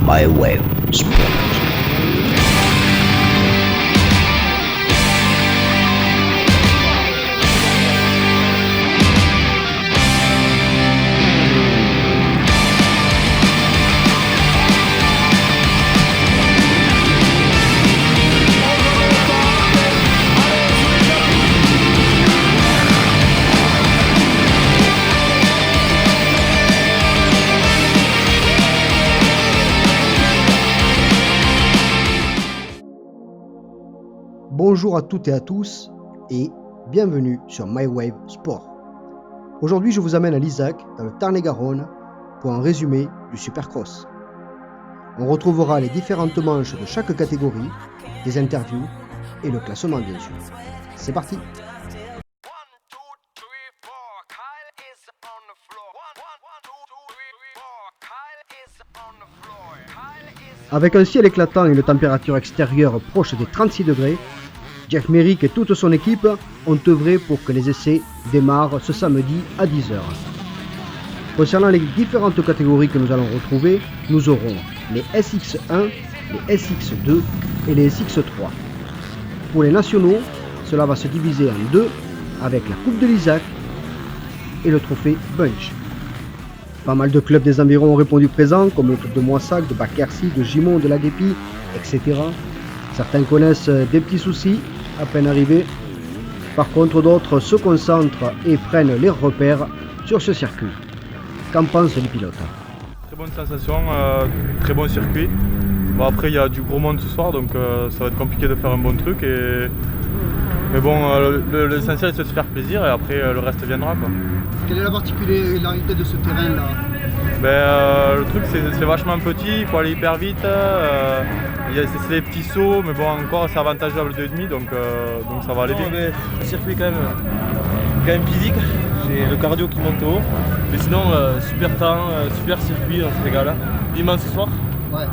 My Wave Sport. Bonjour à toutes et à tous et bienvenue sur My Wave Sport. Aujourd'hui je vous amène à l'Isaac dans le Tarn-et-Garonne pour un résumé du Supercross. On retrouvera les différentes manches de chaque catégorie, des interviews et le classement bien sûr. C'est parti! Avec un ciel éclatant et une température extérieure proche des 36 degrés, Jeff Merrick et toute son équipe ont œuvré pour que les essais démarrent ce samedi à 10h. Concernant les différentes catégories que nous allons retrouver, nous aurons les SX1, les SX2 et les SX3. Pour les nationaux, cela va se diviser en deux avec la Coupe de l'Isaac et le trophée Bunch. Pas mal de clubs des environs ont répondu présent, comme le club de Moissac, de Bac-Quercy, de Gimont, de Laguépie, etc. Certains connaissent des petits soucis à peine arrivés. Par contre, d'autres se concentrent et prennent les repères sur ce circuit. Qu'en pensent les pilotes? Très bonne sensation, très bon circuit. Bon, après, il y a du gros monde ce soir, donc ça va être compliqué de faire un bon truc. Mais bon, l'essentiel c'est de se faire plaisir et après le reste viendra, quoi. Quelle est la particularité de ce terrain-là? Le truc c'est vachement petit, il faut aller hyper vite. C'est des petits sauts, mais bon, encore c'est avantageable de 2,5, donc ça va aller bien. Le circuit est quand même physique, j'ai le cardio qui monte haut. Mais sinon, super temps, super circuit, on se régale. Dimanche soir, Ouais.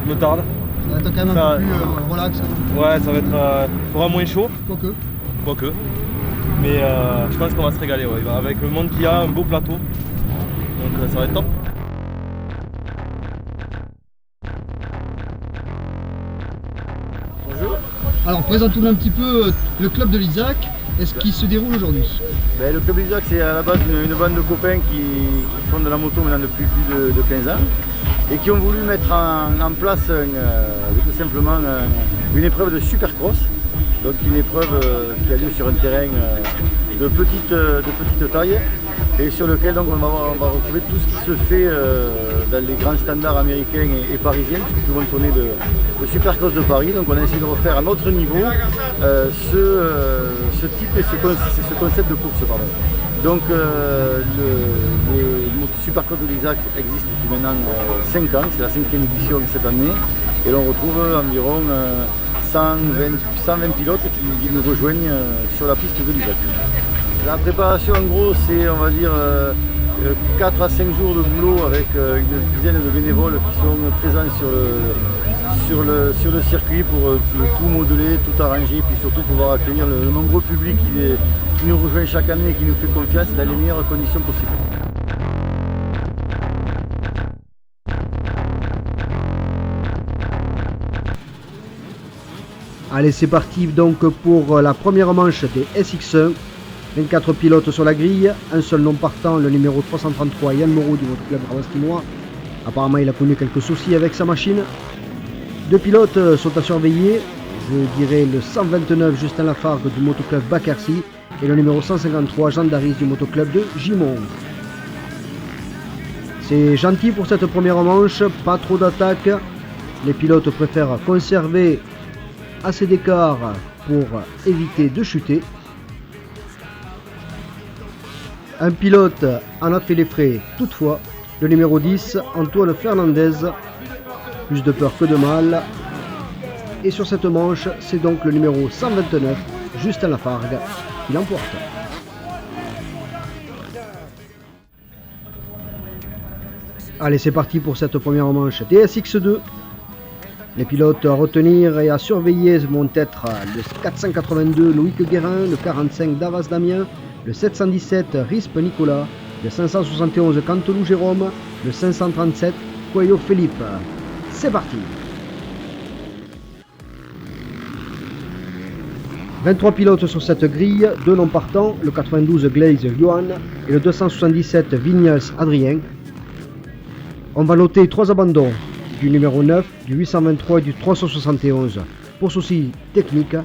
il me tarde. Ça va être quand même un peu plus relax. Ouais, ça va être. Fera moins chaud, Quoique. mais je pense qu'on va se régaler. Ouais. Avec le monde qu'il y a, un beau plateau. Donc ça va être top. Bonjour. Alors présentons-nous un petit peu le club de l'Isaac et ce qui se déroule aujourd'hui. Le club d'Isaac, c'est à la base une bande de copains qui font de la moto maintenant depuis plus de 15 ans et qui ont voulu mettre en place tout simplement une épreuve de supercross, donc une épreuve qui a lieu sur un terrain de petite taille et sur lequel donc, on va retrouver tout ce qui se fait dans les grands standards américains et parisiens, puisque tout le monde connaît le Supercross de Paris. Donc on a essayé de refaire à notre niveau ce type et ce concept de course. Pardon. Donc le Supercross de l'Isaac existe depuis maintenant 5 ans, c'est la 5e édition cette année, et l'on retrouve environ 120 pilotes qui nous rejoignent sur la piste de l'Isaac. La préparation en gros c'est on va dire 4 à 5 jours de boulot avec une dizaine de bénévoles qui sont présents sur le circuit pour tout modeler, tout arranger et puis surtout pouvoir accueillir le nombreux public qui nous rejoint chaque année et qui nous fait confiance dans les meilleures conditions possibles. Allez, c'est parti donc pour la première manche des SX1. 24 pilotes sur la grille, un seul non partant, le numéro 333, Yann Moreau du motoclub Ravastinois. Apparemment, il a connu quelques soucis avec sa machine. Deux pilotes sont à surveiller, je dirais le 129 Justin Lafargue du motoclub Bac-Quercy et le numéro 153 Jean Daris du motoclub de Gimont. C'est gentil pour cette première manche, pas trop d'attaque. Les pilotes préfèrent conserver assez d'écart pour éviter de chuter. Un pilote en a fait les frais toutefois, le numéro 10, Antoine Fernandez, plus de peur que de mal. Et sur cette manche, c'est donc le numéro 129, Justin Lafargue, qui l'emporte. Allez, c'est parti pour cette première manche DSX2. Les pilotes à retenir et à surveiller vont être le 482 Loïc Guérin, le 45 Davas Damien, le 717 Rispe Nicolas, le 571 Cantelou Jérôme, le 537 Coelho Philippe. c'est parti. 23 pilotes sur cette grille, 2 non partants, le 92 Glaze Johan et le 277 Vignals Adrien. On va noter 3 abandons du numéro 9, du 823 et du 371 pour soucis techniques.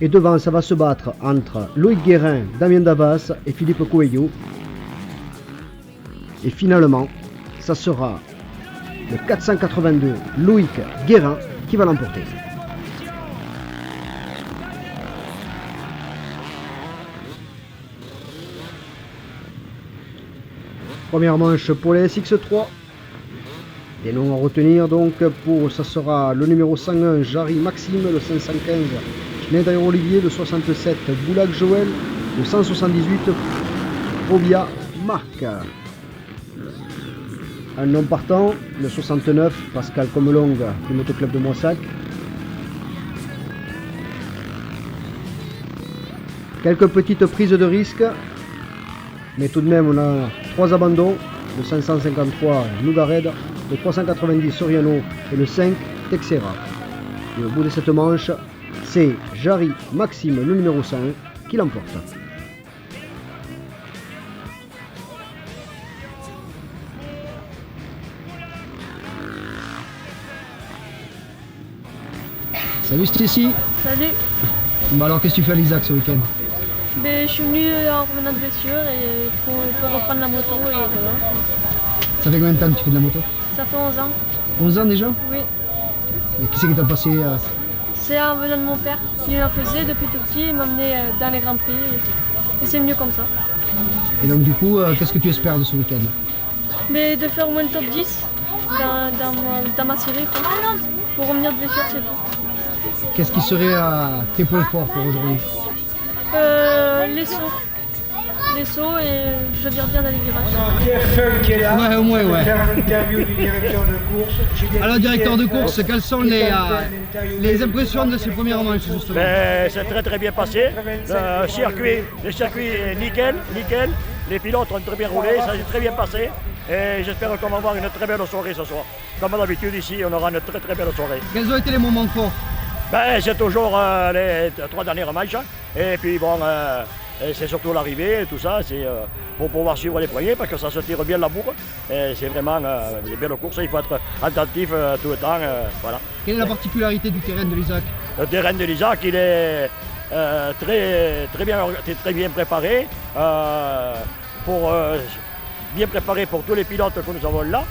Et devant, ça va se battre entre Loïc Guérin, Damien Davas et Philippe Coelho. Et finalement, ça sera le 482 Loïc Guérin qui va l'emporter. Première manche pour les SX3. Des noms à retenir donc pour ça sera le numéro 101 Jarry Maxime, le 515 Schneider Olivier, le 67 Boulac Joël, le 178 Fobia Marc. Un non partant, le 69 Pascal Comelong du Motoclub de Moissac. Quelques petites prises de risque, mais tout de même on a 3 abandons, le 553 Nougared, le 390 Soriano et le 5 Texera. Et au bout de cette manche, c'est Jarry Maxime, le numéro 101, qui l'emporte. Salut Stacy. Salut. Bah alors qu'est-ce que tu fais à l'Isaac ce week-end? Je suis venu en revenant de blessure et pour reprendre la moto et voilà. Ça fait combien de temps que tu fais de la moto? Ça fait 11 ans. 11 ans déjà? Oui. Et qui c'est qui t'a passé C'est en venant de mon père. Il en faisait depuis tout petit, il m'a emmené dans les grands prix et c'est mieux comme ça. Et donc du coup, qu'est-ce que tu espères de ce week-end? Mais de faire au moins le top 10 dans ma série quoi. Pour revenir de blessure, c'est tout. Qu'est-ce qui serait tes points forts pour aujourd'hui? Les sauts et je vire bien dans les virages. Pierre Feuille qui est là. Ouais, au moins, ouais. Faire une interview du directeur de course. Alors, directeur de course, quelles sont les impressions de ces premières manches justement? C'est très bien passé. Le circuit est nickel. Les pilotes ont très bien roulé, ça s'est très bien passé. Et j'espère qu'on va avoir une très belle soirée ce soir. Comme d'habitude ici, on aura une très belle soirée. Quels ont été les moments forts? C'est toujours les 3 dernières manches. Et puis bon, c'est surtout l'arrivée et tout ça. C'est pour pouvoir suivre les premiers parce que ça se tire bien la bourre. C'est vraiment des belles courses. Il faut être attentif tout le temps. Voilà. Quelle est la particularité du terrain de l'Isaac? Le terrain de l'Isaac, il est très bien préparé. Bien préparé pour tous les pilotes que nous avons là.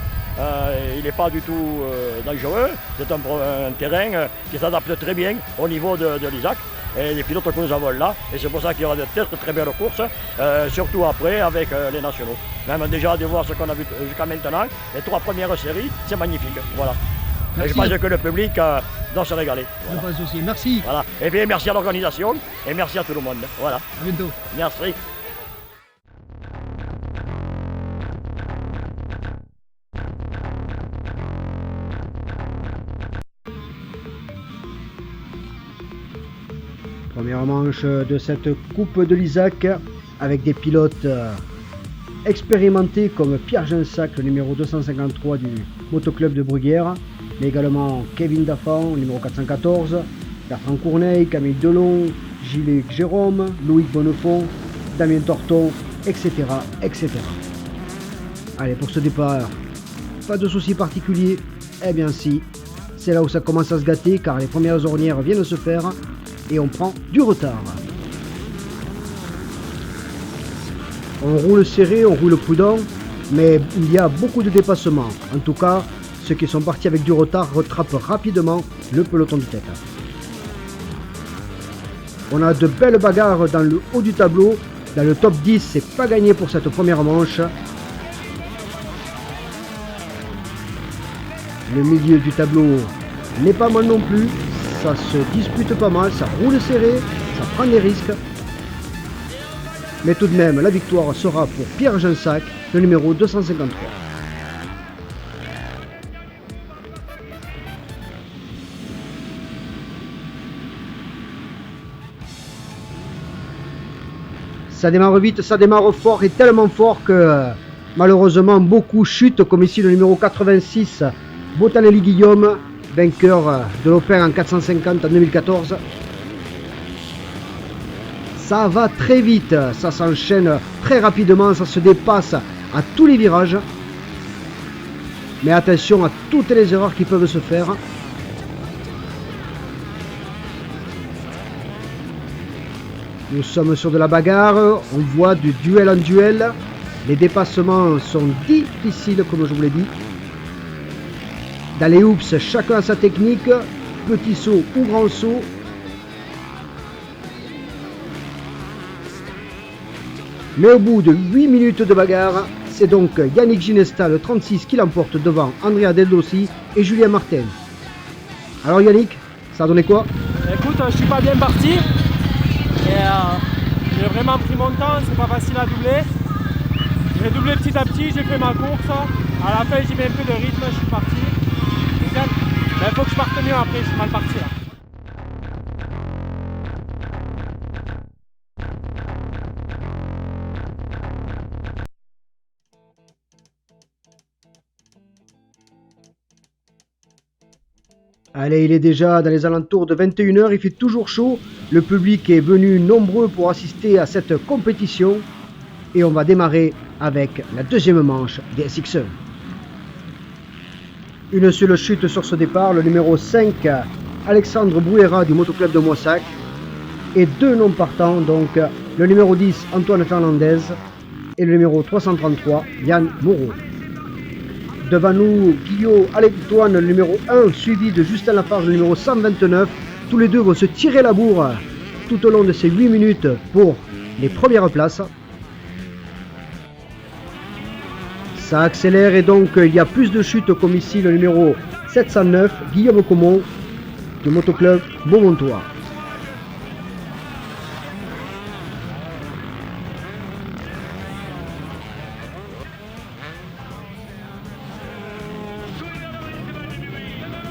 Il n'est pas du tout dangereux. C'est un terrain qui s'adapte très bien au niveau de l'Isaac et les pilotes que nous avons là. Et c'est pour ça qu'il y aura de très belles courses, surtout après avec les nationaux. Même déjà de voir ce qu'on a vu jusqu'à maintenant, les 3 premières séries, c'est magnifique. Voilà. Et je pense que le public doit se régaler. Voilà. Je pense aussi. Merci. Voilà. Et bien merci à l'organisation et merci à tout le monde. Voilà. À bientôt. Merci. Première manche de cette Coupe de l'Isaac avec des pilotes expérimentés comme Pierre Gensac, le numéro 253 du Motoclub de Bruguière, mais également Kevin Daffan, numéro 414, Bertrand Courneille, Camille Delon, Gilles Jérôme, Loïc Bonnefond, Damien Torton, etc. Allez, pour ce départ, pas de soucis particuliers. Eh bien si, c'est là où ça commence à se gâter car les premières ornières viennent de se faire et on prend du retard. On roule serré, on roule prudent, mais il y a beaucoup de dépassements. En tout cas, ceux qui sont partis avec du retard rattrapent rapidement le peloton de tête. On a de belles bagarres dans le haut du tableau. Dans le top 10, c'est pas gagné pour cette première manche. Le milieu du tableau n'est pas mal non plus. Ça se dispute pas mal, ça roule serré, ça prend des risques. Mais tout de même, la victoire sera pour Pierre Gensac, le numéro 253. Ça démarre vite, ça démarre fort et tellement fort que malheureusement beaucoup chutent, comme ici le numéro 86 Botanelli Guillaume, vainqueur de l'Open en 450 en 2014. Ça va très vite, ça s'enchaîne très rapidement, ça se dépasse à tous les virages. Mais attention à toutes les erreurs qui peuvent se faire. Nous sommes sur de la bagarre, on voit du duel en duel. Les dépassements sont difficiles comme je vous l'ai dit. Dans les hoops, chacun a sa technique, petit saut ou grand saut. Mais au bout de 8 minutes de bagarre, c'est donc Yannick Ginesta, le 36, qui l'emporte devant Andrea Del Dossi et Julien Martin. Alors Yannick, ça a donné quoi? Écoute, je suis pas bien parti. Et j'ai vraiment pris mon temps, c'est pas facile à doubler. J'ai doublé petit à petit, j'ai fait ma course. À la fin, j'ai mis un peu de rythme, je suis parti. Mais il faut que je parte mieux après, je suis mal parti là. Allez, il est déjà dans les alentours de 21 h, il fait toujours chaud. Le public est venu nombreux pour assister à cette compétition. Et on va démarrer avec la deuxième manche des SX1. Une seule chute sur ce départ, le numéro 5, Alexandre Bruera du Motoclub de Moissac. Et deux non partants, donc le numéro 10, Antoine Fernandez, et le numéro 333, Yann Moreau. Devant nous, Guillaume Alectoine, le numéro 1, suivi de Justin Lafarge, le numéro 129. Tous les deux vont se tirer la bourre tout au long de ces 8 minutes pour les premières places. Ça accélère et donc il y a plus de chutes comme ici le numéro 709, Guillaume Comon du Motoclub Beaumontois.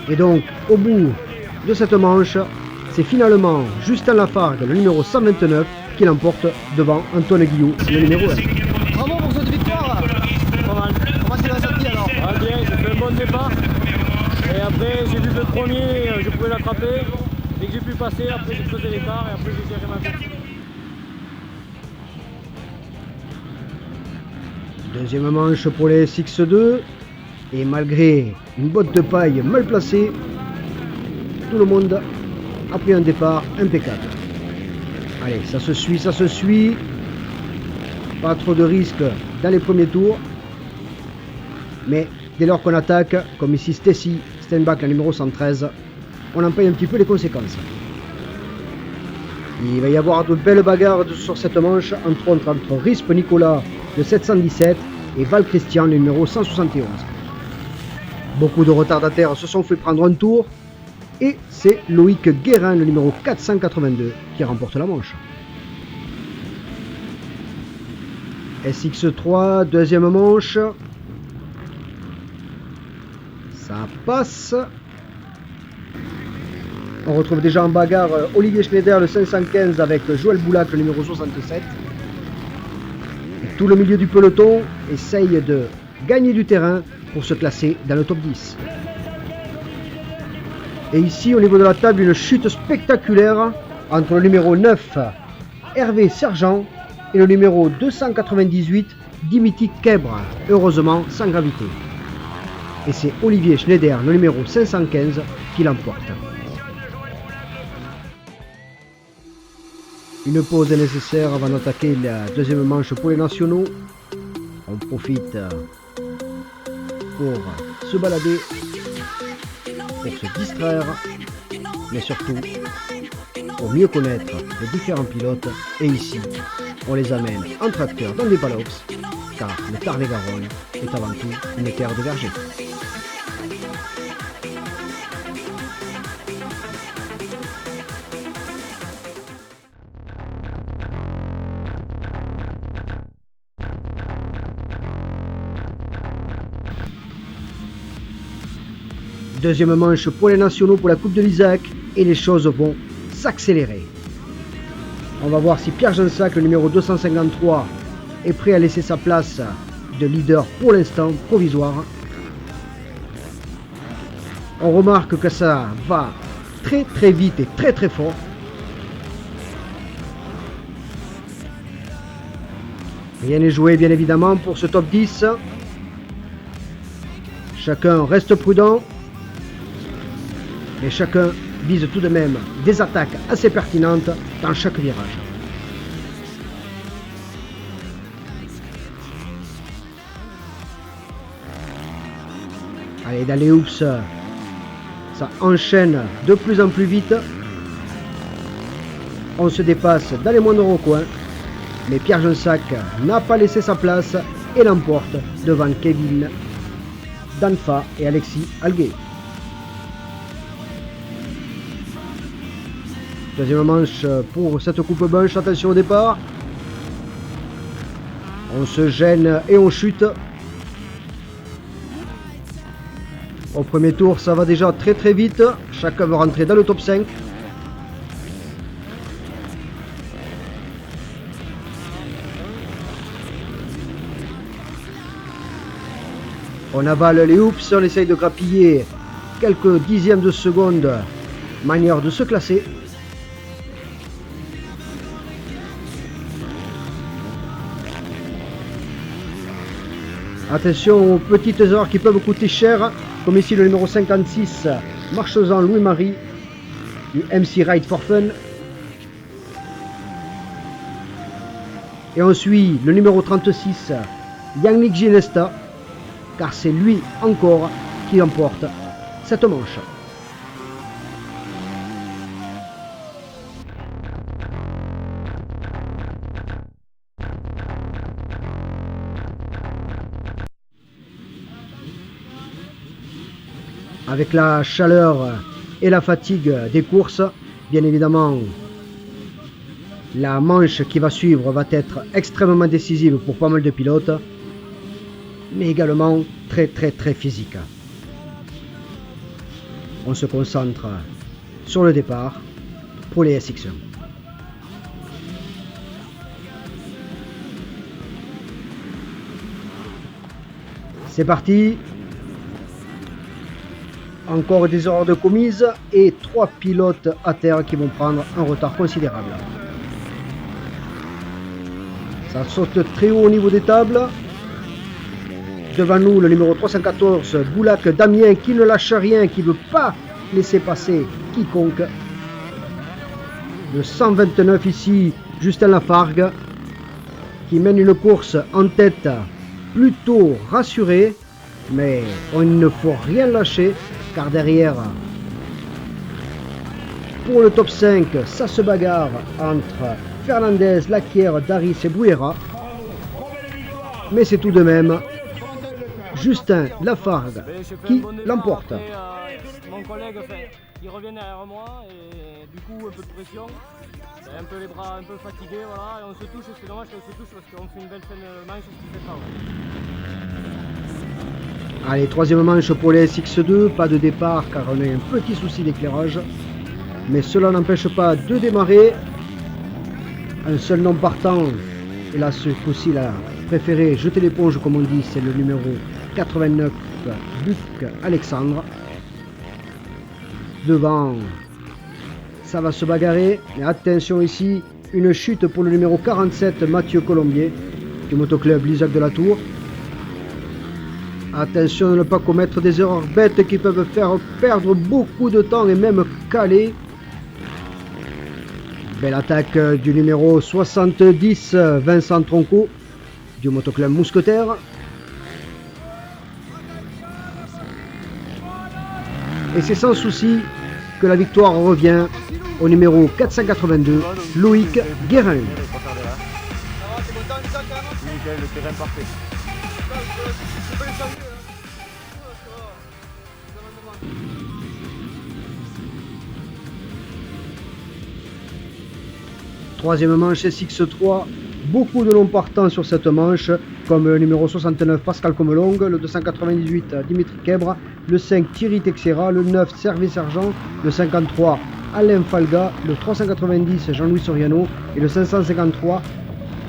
Et donc au bout de cette manche, c'est finalement Justin Lafargue, le numéro 129, qui l'emporte devant Antoine Guillou, le numéro 1. Bravo pour cette victoire. Pas mal. Comment tu l'as sorti alors? Ah bien, j'ai fait un bon départ. Et après j'ai vu que le premier, je pouvais l'attraper. Dès que j'ai pu passer, après j'ai creusé l'écart et après j'ai tiré ma course. Deuxième manche pour les SX2. Et malgré une botte de paille mal placée, tout le monde a pris un départ impeccable. Allez, ça se suit, ça se suit. Pas trop de risques dans les premiers tours. Mais dès lors qu'on attaque, comme ici Stacy Steinbach, la numéro 113, on en paye un petit peu les conséquences. Il va y avoir de belles bagarres sur cette manche, entre autres entre Risp Nicolas, le 717, et Val Christian, le numéro 171. Beaucoup de retardataires se sont fait prendre un tour. Et c'est Loïc Guérin, le numéro 482, qui remporte la manche. SX3, deuxième manche. Ça passe. On retrouve déjà en bagarre Olivier Schneider, le 515, avec Joël Boulac, le numéro 67. Et tout le milieu du peloton essaye de gagner du terrain pour se classer dans le top 10. Et ici, au niveau de la table, une chute spectaculaire entre le numéro 9, Hervé Sergent, et le numéro 298, Dimitri Kebre, heureusement sans gravité. Et c'est Olivier Schneider, le numéro 515, qui l'emporte. Une pause est nécessaire avant d'attaquer la deuxième manche pour les nationaux. On profite pour se balader, pour se distraire, mais surtout pour mieux connaître les différents pilotes. Et ici, on les amène en tracteur dans les paddocks, car le Tarn-et-Garonne est avant tout une terre de verger. Deuxième manche pour les nationaux pour la Coupe de l'Isaac et les choses vont s'accélérer. On va voir si Pierre Gensac, le numéro 253, est prêt à laisser sa place de leader pour l'instant provisoire. On remarque que ça va très très vite et très très fort. Rien n'est joué bien évidemment pour ce top 10. Chacun reste prudent. Et chacun vise tout de même des attaques assez pertinentes dans chaque virage. Allez, dans les hoops, ça enchaîne de plus en plus vite. On se dépasse dans les moindres recoins. Mais Pierre Jonsac n'a pas laissé sa place et l'emporte devant Kevin Danfa et Alexis Alguet. Deuxième manche pour cette coupe bunch. Attention au départ. On se gêne et on chute. Au premier tour, ça va déjà très très vite. Chacun veut rentrer dans le top 5. On avale les hoops, on essaye de grappiller quelques dixièmes de seconde, manière de se classer. Attention aux petites erreurs qui peuvent coûter cher, comme ici le numéro 56, Marchezan Louis-Marie, du MC Ride for Fun. Et on suit le numéro 36, Yannick Ginesta, car c'est lui encore qui emporte cette manche. Avec la chaleur et la fatigue des courses, bien évidemment, la manche qui va suivre va être extrêmement décisive pour pas mal de pilotes, mais également très physique. On se concentre sur le départ pour les SX1. C'est parti. Encore des erreurs de commises et 3 pilotes à terre qui vont prendre un retard considérable. Ça saute très haut au niveau des tables. Devant nous, le numéro 314, Boulac Damien, qui ne lâche rien, qui ne veut pas laisser passer quiconque. Le 129 ici, Justin Lafargue, qui mène une course en tête plutôt rassurée, mais il ne faut rien lâcher, car derrière, pour le top 5, ça se bagarre entre Fernandez, Laquière, Daris et Bouera. Mais c'est tout de même Justin Lafargue qui l'emporte. Mon collègue il revient derrière moi et du coup un peu de pression, un peu les bras un peu fatigués, voilà, et on se touche, c'est dommage qu'on se touche parce qu'on fait une belle fin de manche, ce qui fait pas. Allez, troisième manche pour les SX2, pas de départ car on a un petit souci d'éclairage, mais cela n'empêche pas de démarrer. Un seul nom partant, et là ce coup-ci il a préféré jeter l'éponge comme on dit, c'est le numéro 89, Buc Alexandre. Devant, ça va se bagarrer, mais attention ici, une chute pour le numéro 47, Mathieu Colombier, du motoclub l'Isaac de la Tour. Attention de ne pas commettre des erreurs bêtes qui peuvent faire perdre beaucoup de temps et même caler. Belle attaque du numéro 70, Vincent Tronco, du motoclub Mousquetaire. Et c'est sans souci que la victoire revient au numéro 482, Loïc Guérin. Le terrain parfait. Troisième manche SX3, beaucoup de noms partants sur cette manche, comme le numéro 69 Pascal Comelong, le 298 Dimitri Kebra, le 5 Thierry Texera, le 9 Servé Sergent, le 53 Alain Falga, le 390 Jean-Louis Soriano et le 553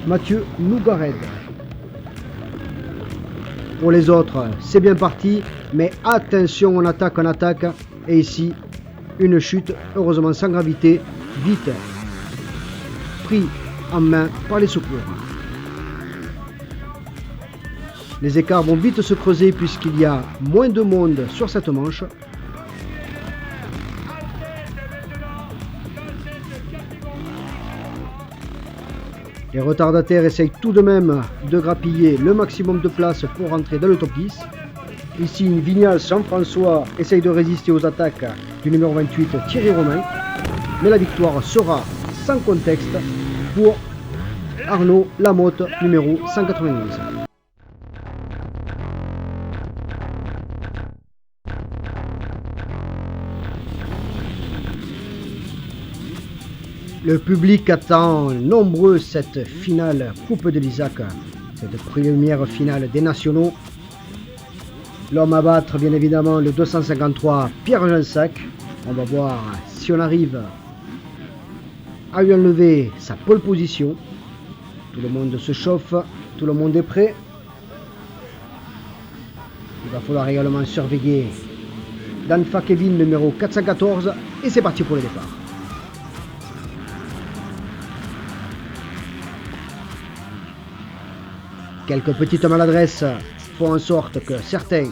Mathieu Nougared. Pour les autres, c'est bien parti, mais attention, on attaque, et ici, une chute, heureusement sans gravité, vite pris en main par les secours. Les écarts vont vite se creuser puisqu'il y a moins de monde sur cette manche. Les retardataires essayent tout de même de grappiller le maximum de place pour rentrer dans le top 10. Ici, Vignals Jean-François essaye de résister aux attaques du numéro 28 Thierry Romain. Mais la victoire sera sans contexte pour Arnaud Lamotte, numéro 191. Le public attend nombreux cette finale Coupe de l'Isaac, cette première finale des nationaux. L'homme à battre, bien évidemment, le 253 Pierre Jansac. On va voir si on arrive à lui enlever sa pole position. Tout le monde se chauffe, tout le monde est prêt. Il va falloir également surveiller Danfa Kevin, numéro 414, et c'est parti pour le départ. Quelques petites maladresses font en sorte que certains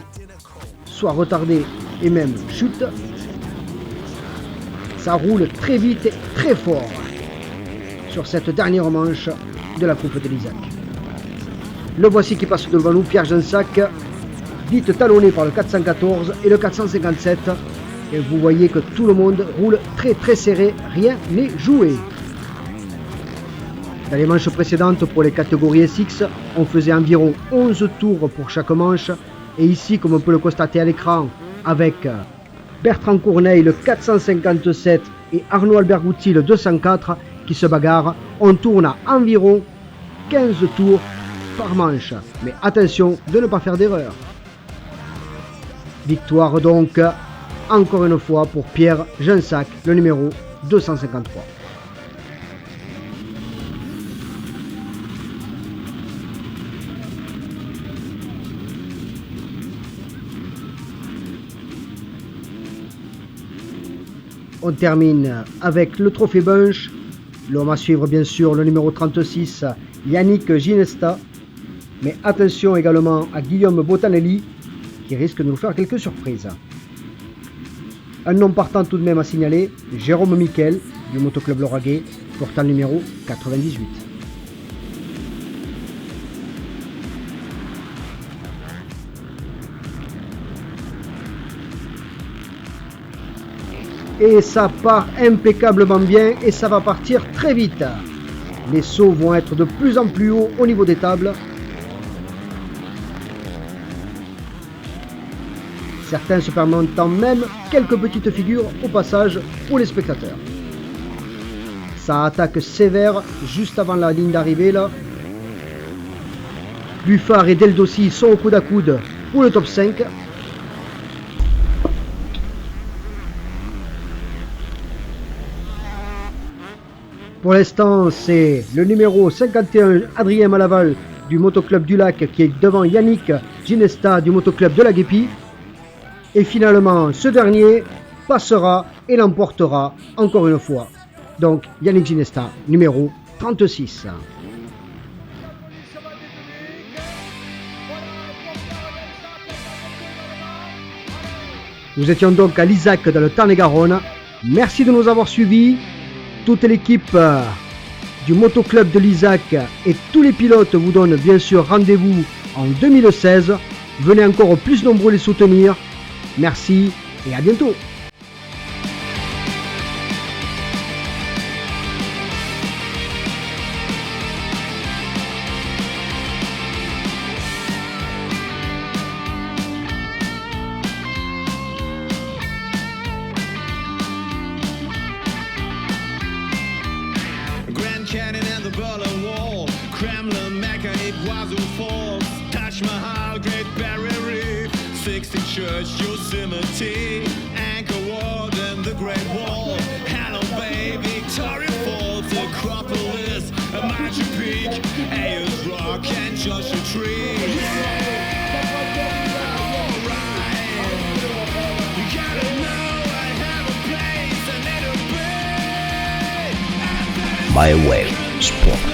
soient retardés et même chutent. Ça roule très vite et très fort sur cette dernière manche de la Coupe de l'Isaac. Le voici qui passe devant nous, Pierre Jansac, vite talonné par le 414 et le 457. Et vous voyez que tout le monde roule très très serré, rien n'est joué. Dans les manches précédentes, pour les catégories SX, on faisait environ 11 tours pour chaque manche. Et ici, comme on peut le constater à l'écran, avec Bertrand Courneille, le 457, et Arnaud Albergouti, le 204, qui se bagarrent, on tourne à environ 15 tours par manche. Mais attention de ne pas faire d'erreur. Victoire donc, encore une fois, pour Pierre Jansac, le numéro 253. On termine avec le trophée Bunch. L'homme à suivre, bien sûr, le numéro 36, Yannick Ginesta. Mais attention également à Guillaume Botanelli, qui risque de nous faire quelques surprises. Un nom partant tout de même à signaler, Jérôme Miquel, du Motoclub Lauragais, portant le numéro 98. Et ça part impeccablement bien et ça va partir très vite. Les sauts vont être de plus en plus hauts au niveau des tables. Certains se permettant même quelques petites figures au passage pour les spectateurs. Ça attaque sévère juste avant la ligne d'arrivée là. Buffard et Deldossi sont au coude à coude pour le top 5. Pour l'instant, c'est le numéro 51, Adrien Malaval, du Motoclub du Lac, qui est devant Yannick Ginesta, du Motoclub de la Guépie. Et finalement, ce dernier passera et l'emportera encore une fois. Donc, Yannick Ginesta, numéro 36. Nous étions donc à l'Isaac dans le Tarn-et-Garonne. Merci de nous avoir suivis. Toute l'équipe du Motoclub de l'Isaac et tous les pilotes vous donnent bien sûr rendez-vous en 2016. Venez encore plus nombreux les soutenir. Merci et à bientôt. Cannon and the Berlin Wall, Kremlin, Mecca, Iguazu Falls, Taj Mahal, Great Barrier Reef, 16th Church, Yosemite, Angkor Wat and the Great Wall, Hello Bay, Victoria Falls, Acropolis, Machu Peak, Ayers Rock and Joshua Tree. MyWave Sport.